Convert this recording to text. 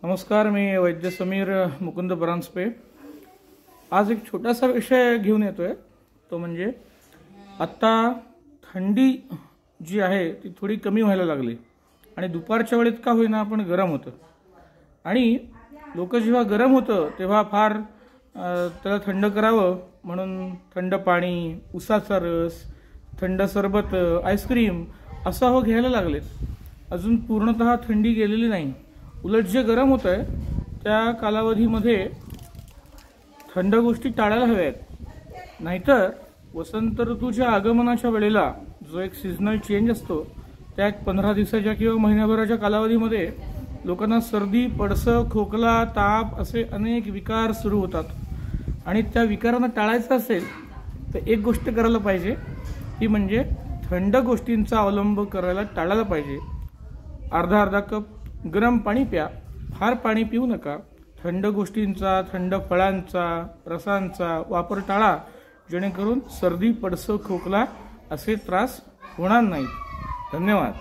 नमस्कार, मी वैद्य समीर मुकुंद परांजपे। आज एक छोटासा विषय घेऊन येतोय, तो म्हणजे आता थंडी जी आहे ती थोडी कमी व्हायला लागली आणि दुपारच्या वेळेत का होईना पण गरम होतं आणि लोक जेव्हा गरम होतं तेव्हा फार त्याला थंड करावं म्हणून थंड पाणी, उसाचा रस, थंड सरबत, आईस्क्रीम असं घ्यायला लागलेत। अजून पूर्णतः थंडी गेलेली नाही, उलट जे गरम होत आहे त्या कालावधीमध्ये थंड गोष्टी टाळायला हव्यात। नाहीतर वसंत ऋतूच्या आगमनाच्या वेळेला जो एक सीझनल चेंज असतो त्या 15 दिवसाच्या किंवा महिन्याभराच्या कालावधीमध्ये लोकांना सर्दी, पडसं, खोकला, ताप असे अनेक विकार सुरू होतात आणि त्या विकारांना टाळायचं असेल तर एक गोष्ट करायला पाहिजे, ती म्हणजे थंड गोष्टींचा अवलंब करायला टाळायला पाहिजे। अर्धा कप गरम पाणी प्या, फार पाणी पिऊ नका। थंड गोष्टींचा, थंड फळांचा, रसांचा वापर टाळा, जेणेकरून सर्दी, पडसं, खोकला असे त्रास होणार नाहीत। धन्यवाद।